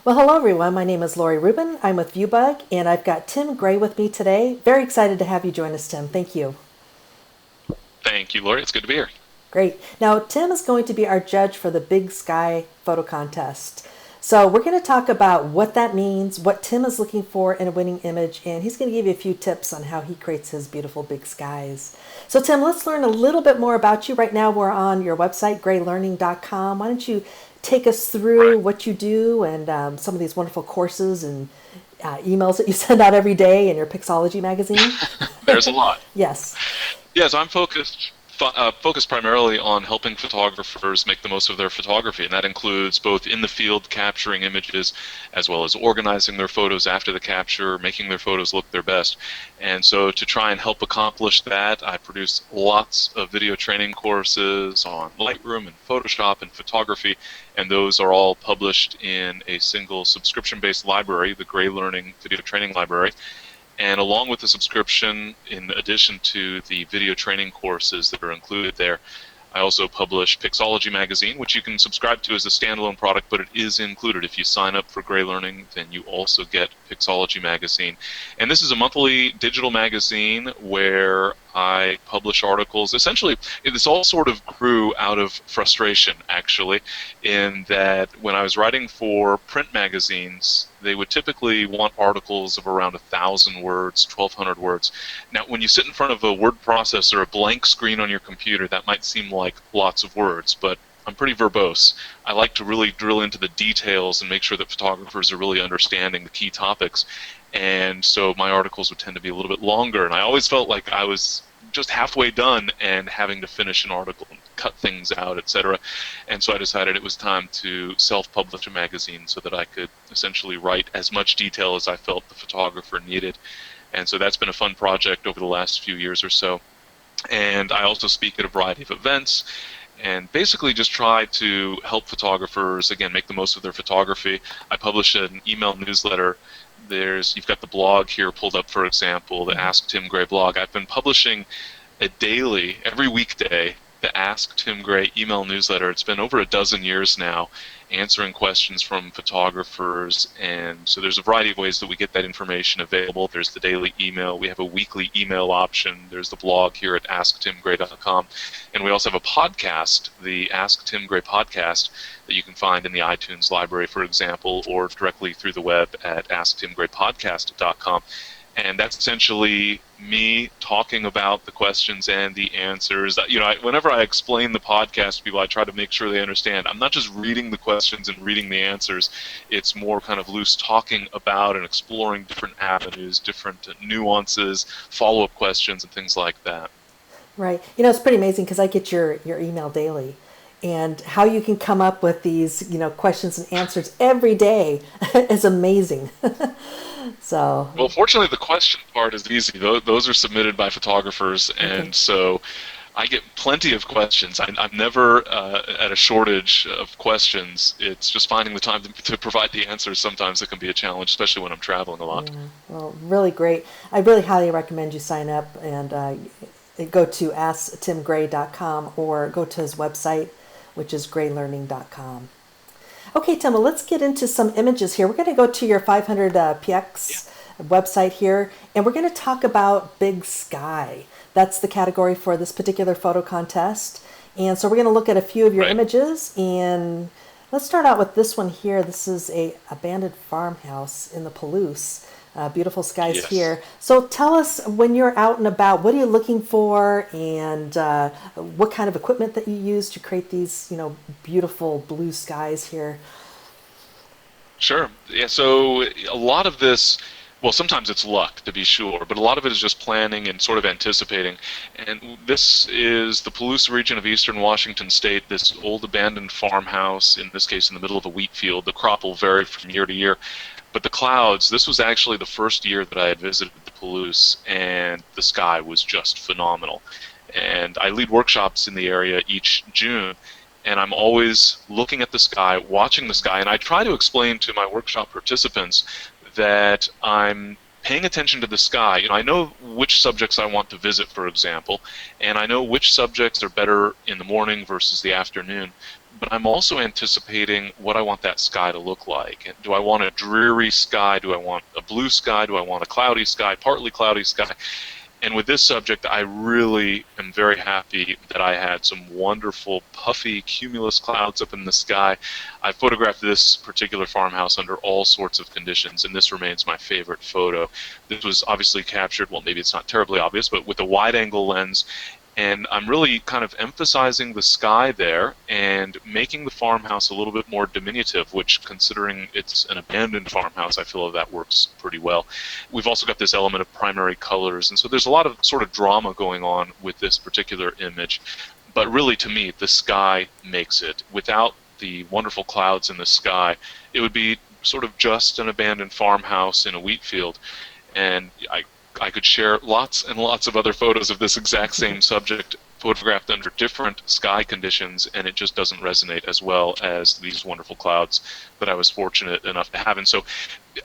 Well, hello everyone. My name is Lori Rubin. I'm with ViewBug, and I've got Tim Gray with me today. Very excited to have you join us, Tim. Thank you. Thank you, Lori. It's good to be here. Great. Now, Tim is going to be our judge for the Big Sky photo contest. So we're going to talk about what that means, what Tim is looking for in a winning image, and he's going to give you a few tips on how he creates his beautiful big skies. So Tim, let's learn a little bit more about you. Right now we're on your website, graylearning.com. Why don't you take us through Right. what you do and some of these wonderful courses and emails that you send out every day in your Pixology magazine? There's a lot. Yes. Yes, I'm focused primarily on helping photographers make the most of their photography, and that includes both in the field capturing images as well as organizing their photos after the capture, making their photos look their best. And so to try and help accomplish that, I produce lots of video training courses on Lightroom and Photoshop and photography, and those are all published in a single subscription-based library, the Gray Learning Video Training Library. And along with the subscription, in addition to the video training courses that are included there, I also publish Pixology magazine, which you can subscribe to as a standalone product, but it is included. If you sign up for Gray Learning, then you also get Pixology magazine. And this is a monthly digital magazine where I publish articles. Essentially, this all sort of grew out of frustration, actually, in that when I was writing for print magazines, they would typically want articles of around 1,000 words, 1,200 words. Now, when you sit in front of a word processor, a blank screen on your computer, that might seem like lots of words, but I'm pretty verbose. I like to really drill into the details and make sure that photographers are really understanding the key topics. And so my articles would tend to be a little bit longer, and I always felt like I was just halfway done and having to finish an article and cut things out, etc. And so I decided it was time to self-publish a magazine so that I could essentially write as much detail as I felt the photographer needed. And so that's been a fun project over the last few years or so. And I also speak at a variety of events and basically just try to help photographers, again, make the most of their photography. I publish an email newsletter. You've got the blog here pulled up, for example, the Ask Tim Gray blog. I've been publishing a daily, every weekday, the Ask Tim Gray email newsletter. It's been over a dozen years now, answering questions from photographers, and so there's a variety of ways that we get that information available. There's the daily email. We have a weekly email option. There's the blog here at asktimgray.com, and we also have a podcast, the Ask Tim Gray podcast, that you can find in the iTunes library, for example, or directly through the web at asktimgraypodcast.com. And that's essentially me talking about the questions and the answers. Whenever I explain the podcast to people, I try to make sure they understand. I'm not just reading the questions and reading the answers. It's more kind of loose talking about and exploring different avenues, different nuances, follow-up questions, and things like that. Right. It's pretty amazing because I get your email daily. And how you can come up with these, questions and answers every day is amazing. So, Well, fortunately, the question part is easy. Those are submitted by photographers, okay. and so I get plenty of questions. I'm never at a shortage of questions. It's just finding the time to provide the answers. Sometimes it can be a challenge, especially when I'm traveling a lot. Yeah. Well, really great. I really highly recommend you sign up and go to asktimgray.com or go to his website, which is graylearning.com. Okay, Tim, well, let's get into some images here. We're going to go to your 500 Yeah. PX website here, and we're going to talk about Big Sky. That's the category for this particular photo contest. And so we're going to look at a few of your Right. images, and let's start out with this one here. This is a abandoned farmhouse in the Palouse. Beautiful skies Yes. here. So tell us, when you're out and about, what are you looking for, and what kind of equipment that you use to create these, beautiful blue skies here. Sure. Yeah. So a lot of this, well, sometimes it's luck, to be sure, but a lot of it is just planning and sort of anticipating. And this is the Palouse region of eastern Washington state, this old abandoned farmhouse, in this case in the middle of a wheat field. The crop will vary from year to year. But the clouds, this was actually the first year that I had visited the Palouse, and the sky was just phenomenal. And I lead workshops in the area each June, and I'm always looking at the sky, watching the sky, and I try to explain to my workshop participants that I'm paying attention to the sky. I know which subjects I want to visit, for example, and I know which subjects are better in the morning versus the afternoon. but I'm also anticipating what I want that sky to look like. And do I want a dreary sky? Do I want a blue sky? Do I want a cloudy sky, partly cloudy sky? And with this subject, I really am very happy that I had some wonderful puffy cumulus clouds up in the sky. I photographed this particular farmhouse under all sorts of conditions, and this remains my favorite photo. This was obviously captured, well, maybe it's not terribly obvious, but with a wide-angle lens. And I'm really kind of emphasizing the sky there and making the farmhouse a little bit more diminutive, which, considering it's an abandoned farmhouse, I feel that works pretty well. We've also got this element of primary colors, and so there's a lot of sort of drama going on with this particular image. But really, to me, the sky makes it. Without the wonderful clouds in the sky, it would be sort of just an abandoned farmhouse in a wheat field. And I could share lots and lots of other photos of this exact same subject photographed under different sky conditions, and it just doesn't resonate as well as these wonderful clouds that I was fortunate enough to have. And so,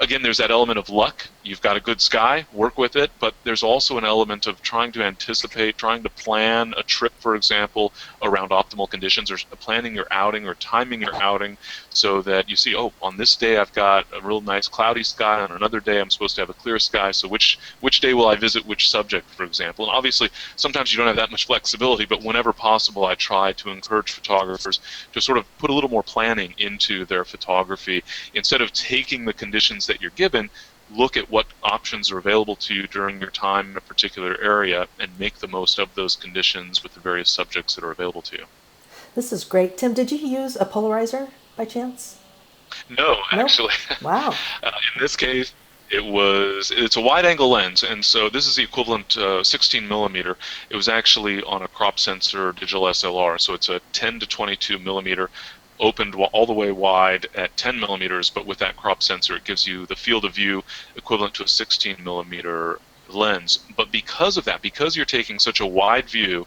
again, there's that element of luck. You've got a good sky, work with it, but there's also an element of trying to anticipate, trying to plan a trip, for example, around optimal conditions, or planning your outing or timing your outing so that you see, oh, on this day I've got a real nice cloudy sky, on another day I'm supposed to have a clear sky, so which day will I visit which subject, for example? And obviously, sometimes you don't have that much flexibility, but whenever possible, I try to encourage photographers to sort of put a little more planning into their photography. Instead of taking the conditions that you're given, look at what options are available to you during your time in a particular area and make the most of those conditions with the various subjects that are available to you. This is great. Tim, did you use a polarizer by chance? No, No? actually. Wow. In this case, it's a wide-angle lens, and so this is the equivalent to 16 millimeter. It was actually on a crop sensor digital SLR, so it's a 10 to 22 millimeter, opened all the way wide at 10 millimeters, but with that crop sensor, it gives you the field of view equivalent to a 16 millimeter lens. But because of that, because you're taking such a wide view,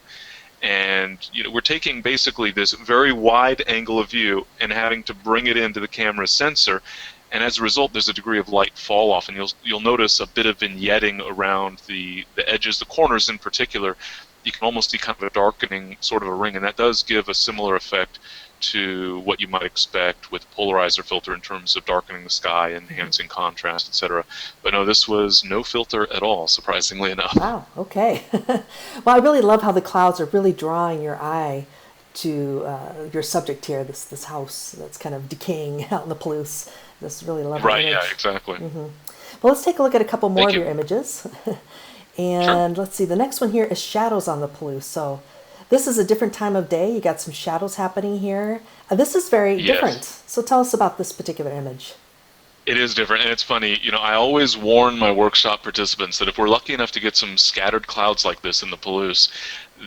and we're taking basically this very wide angle of view and having to bring it into the camera's sensor, and as a result, there's a degree of light fall off, and you'll notice a bit of vignetting around the edges, the corners in particular. You can almost see kind of a darkening sort of a ring, and that does give a similar effect to what you might expect with a polarizer filter in terms of darkening the sky, enhancing contrast, etc. But no, this was no filter at all, surprisingly enough. Wow. Okay. Well, I really love how the clouds are really drawing your eye to your subject here, this house that's kind of decaying out in the Palouse. This really lovely Right, image. yeah, exactly. Well, let's take a look at a couple more Thank of you. your images. Sure. And let's see, the next one here is shadows on the Palouse. So this is a different time of day. You got some shadows happening here. This is very Yes. different. So tell us about this particular image. It is different, and it's funny. I always warn my workshop participants that if we're lucky enough to get some scattered clouds like this in the Palouse,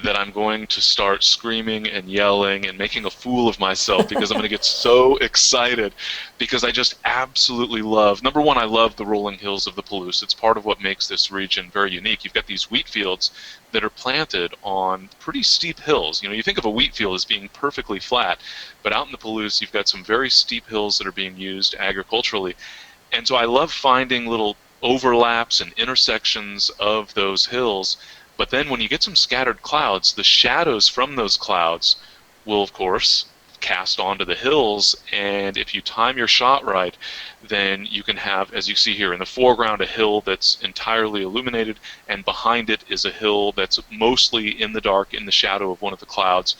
that I'm going to start screaming and yelling and making a fool of myself because I'm going to get so excited because I just absolutely love, number one, I love the rolling hills of the Palouse. It's part of what makes this region very unique. You've got these wheat fields that are planted on pretty steep hills. You think of a wheat field as being perfectly flat, but out in the Palouse you've got some very steep hills that are being used agriculturally. And so I love finding little overlaps and intersections of those hills. But then when you get some scattered clouds, the shadows from those clouds will, of course, cast onto the hills. And if you time your shot right, then you can have, as you see here, in the foreground, a hill that's entirely illuminated, and behind it is a hill that's mostly in the dark, in the shadow of one of the clouds.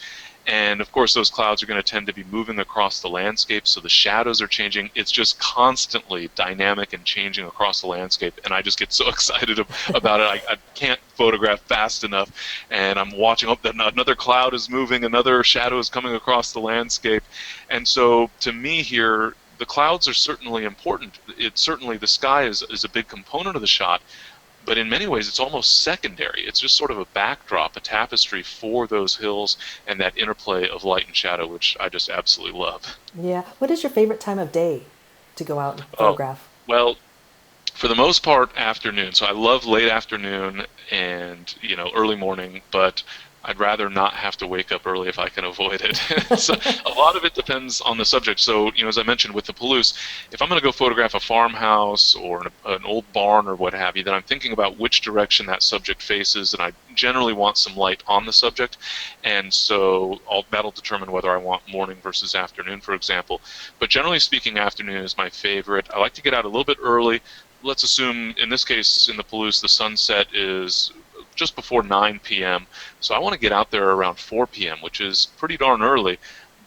And of course, those clouds are going to tend to be moving across the landscape, so the shadows are changing. It's just constantly dynamic and changing across the landscape, and I just get so excited about it. I can't photograph fast enough, and I'm watching, oh, another cloud is moving, another shadow is coming across the landscape. And so to me here, the clouds are certainly important. It's certainly, the sky is a big component of the shot, but in many ways it's almost secondary. It's just sort of a backdrop, a tapestry for those hills and that interplay of light and shadow, which I just absolutely love. Yeah. What is your favorite time of day to go out and Oh, photograph? well, for the most part, afternoon. So I love late afternoon and early morning, but I'd rather not have to wake up early if I can avoid it. So a lot of it depends on the subject. So, as I mentioned with the Palouse, if I'm going to go photograph a farmhouse or an old barn or what have you, then I'm thinking about which direction that subject faces, and I generally want some light on the subject. And so that'll determine whether I want morning versus afternoon, for example. But generally speaking, afternoon is my favorite. I like to get out a little bit early. Let's assume, in this case, in the Palouse, the sunset is just before 9 p.m. So I want to get out there around 4 p.m., which is pretty darn early,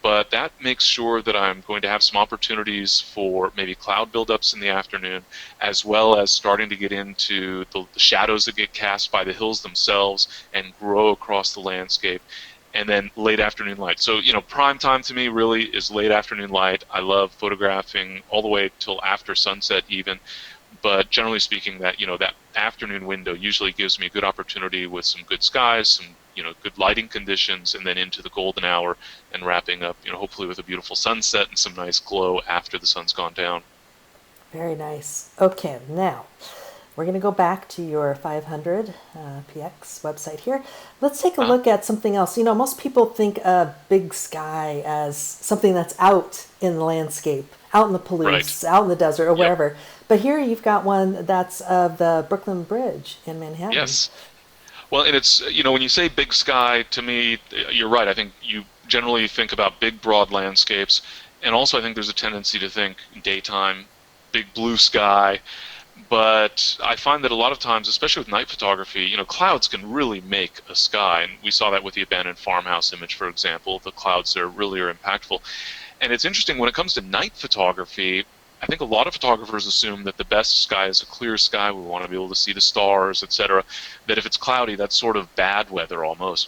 but that makes sure that I'm going to have some opportunities for maybe cloud buildups in the afternoon, as well as starting to get into the shadows that get cast by the hills themselves and grow across the landscape, and then late afternoon light. So, prime time to me really is late afternoon light. I love photographing all the way till after sunset even. But generally speaking, that afternoon window usually gives me a good opportunity with some good skies, some good lighting conditions, and then into the golden hour and wrapping up, hopefully with a beautiful sunset and some nice glow after the sun's gone down. Very nice. Okay, now we're going to go back to your 500 PX website here. Let's take a look at something else. Most people think of big sky as something that's out in the landscape, out in the Palouse, out in the desert, or wherever. But here you've got one that's of the Brooklyn Bridge in Manhattan. Yes. Well, and it's, when you say big sky, to me, you're right. I think you generally think about big, broad landscapes. And also I think there's a tendency to think daytime, big blue sky. But I find that a lot of times, especially with night photography, clouds can really make a sky. And we saw that with the abandoned farmhouse image, for example. The clouds there really are impactful. And it's interesting, when it comes to night photography, I think a lot of photographers assume that the best sky is a clear sky. We want to be able to see the stars, etc. That if it's cloudy, that's sort of bad weather almost.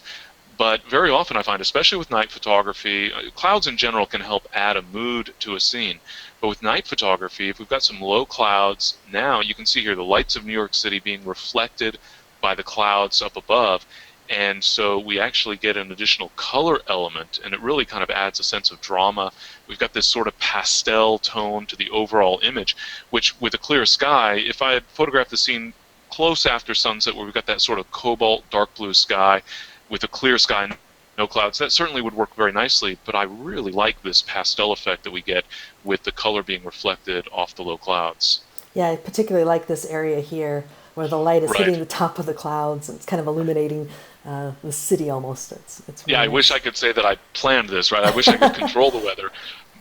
But very often I find, especially with night photography, clouds in general can help add a mood to a scene. But with night photography, if we've got some low clouds, now you can see here the lights of New York City being reflected by the clouds up above. And so we actually get an additional color element, and it really kind of adds a sense of drama. We've got this sort of pastel tone to the overall image, which with a clear sky, if I had photographed the scene close after sunset where we've got that sort of cobalt dark blue sky with a clear sky, no clouds, that certainly would work very nicely. But I really like this pastel effect that we get with the color being reflected off the low clouds. Yeah, I particularly like this area here where the light is hitting the top of the clouds and it's kind of illuminating the city almost. It's really I nice. wish I could say that I planned this, right? I wish I could control the weather,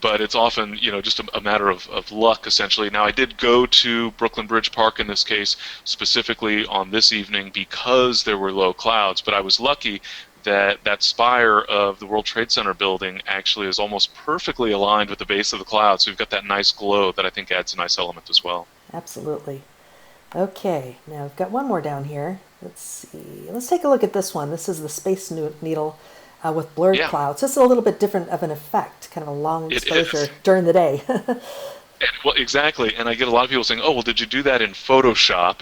but it's often, just a matter of luck, essentially. Now, I did go to Brooklyn Bridge Park in this case, specifically on this evening because there were low clouds, but I was lucky that spire of the World Trade Center building actually is almost perfectly aligned with the base of the clouds, so we've got that nice glow that I think adds a nice element as well. Absolutely. Okay, now I've got one more down here. Let's see. Let's take a look at this one. This is the Space Needle with blurred clouds. This is a little bit different of an effect, kind of a long exposure during the day. Well, exactly, and I get a lot of people saying, "Oh, well, did you do that in Photoshop?"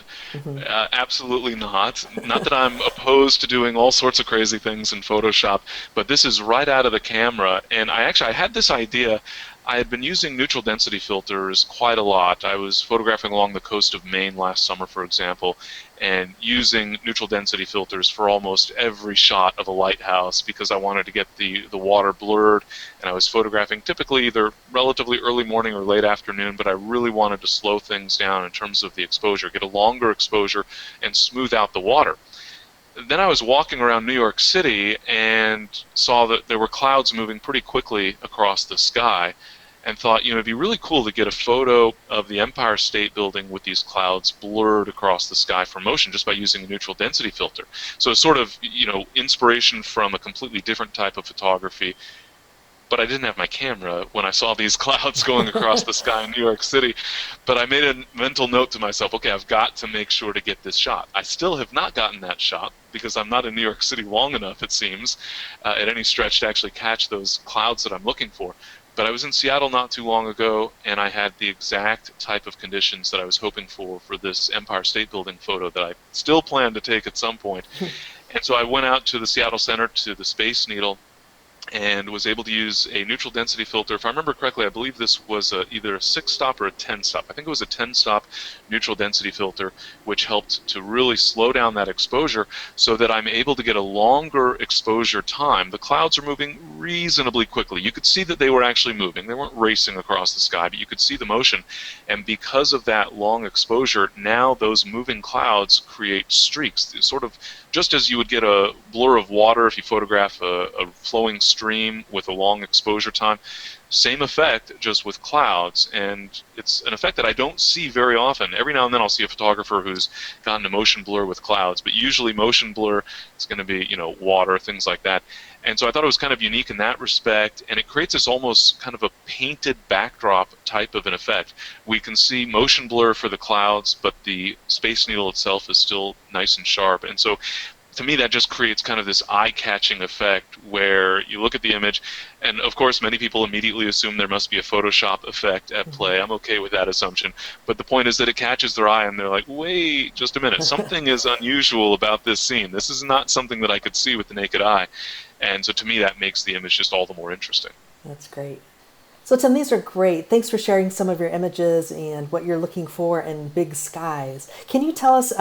Absolutely not. Not that I'm opposed to doing all sorts of crazy things in Photoshop, but this is right out of the camera. And I had this idea. I had been using neutral density filters quite a lot. I was photographing along the coast of Maine last summer, for example, and using neutral density filters for almost every shot of a lighthouse because I wanted to get the water blurred, and I was photographing typically either relatively early morning or late afternoon, but I really wanted to slow things down in terms of the exposure, get a longer exposure, and smooth out the water. Then I was walking around New York City and saw that there were clouds moving pretty quickly across the sky, and thought, it'd be really cool to get a photo of the Empire State Building with these clouds blurred across the sky for motion just by using a neutral density filter. So it's sort of, inspiration from a completely different type of photography. But I didn't have my camera when I saw these clouds going across the sky in New York City. But I made a mental note to myself, okay, I've got to make sure to get this shot. I still have not gotten that shot because I'm not in New York City long enough, it seems, at any stretch to actually catch those clouds that I'm looking for. But I was in Seattle not too long ago, and I had the exact type of conditions that I was hoping for this Empire State Building photo that I still plan to take at some point. And so I went out to the Seattle Center to the Space Needle, and was able to use a neutral density filter. If I remember correctly, I believe this was either a 6-stop or a 10-stop. I think it was a 10-stop neutral density filter, which helped to really slow down that exposure so that I'm able to get a longer exposure time. The clouds are moving reasonably quickly. You could see that they were actually moving. They weren't racing across the sky, but you could see the motion. And because of that long exposure, now those moving clouds create streaks, sort of just as you would get a blur of water if you photograph a flowing stream with a long exposure time. Same effect, just with clouds, and it's an effect that I don't see very often. Every now and then I'll see a photographer who's gotten a motion blur with clouds, but usually motion blur is going to be, water, things like that. And so I thought it was kind of unique in that respect, and it creates this almost kind of a painted backdrop type of an effect. We can see motion blur for the clouds, but the Space Needle itself is still nice and sharp. And so to me, that just creates kind of this eye-catching effect where you look at the image, and of course many people immediately assume there must be a Photoshop effect at play. I'm okay with that assumption, but the point is that it catches their eye and they're like, wait just a minute, something is unusual about this scene. This is not something that I could see with the naked eye. And so to me, that makes the image just all the more interesting. That's great. So Tim, these are great. Thanks for sharing some of your images and what you're looking for in big skies. Can you tell us,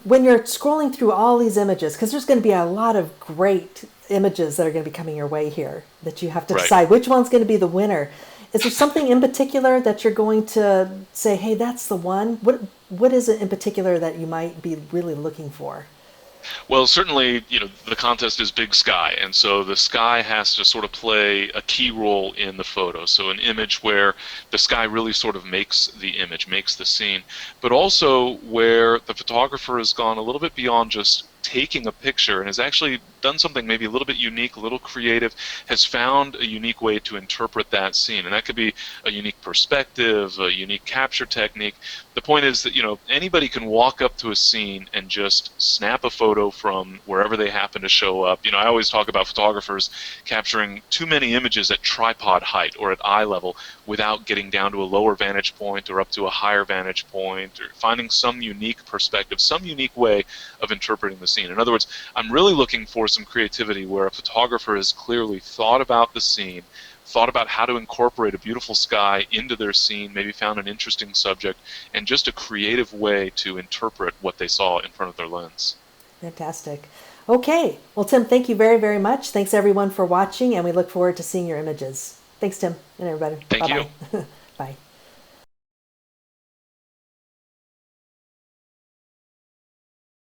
when you're scrolling through all these images, because there's going to be a lot of great images that are going to be coming your way here, that you have to decide which one's going to be the winner. Is there something in particular that you're going to say, hey, that's the one? What is it in particular that you might be really looking for? Well, certainly, the contest is big sky, and so the sky has to sort of play a key role in the photo. So an image where the sky really sort of makes the image, makes the scene, but also where the photographer has gone a little bit beyond just taking a picture and has actually done something maybe a little bit unique, a little creative, has found a unique way to interpret that scene. And that could be a unique perspective, a unique capture technique. The point is that, anybody can walk up to a scene and just snap a photo from wherever they happen to show up. I always talk about photographers capturing too many images at tripod height or at eye level without getting down to a lower vantage point or up to a higher vantage point, or finding some unique perspective, some unique way of interpreting the scene. In other words, I'm really looking for some creativity where a photographer has clearly thought about the scene, thought about how to incorporate a beautiful sky into their scene, maybe found an interesting subject, and just a creative way to interpret what they saw in front of their lens. Fantastic. Okay. Well, Tim, thank you very, very much. Thanks, everyone, for watching, and we look forward to seeing your images. Thanks, Tim, and everybody. Thank Bye-bye. you. Bye.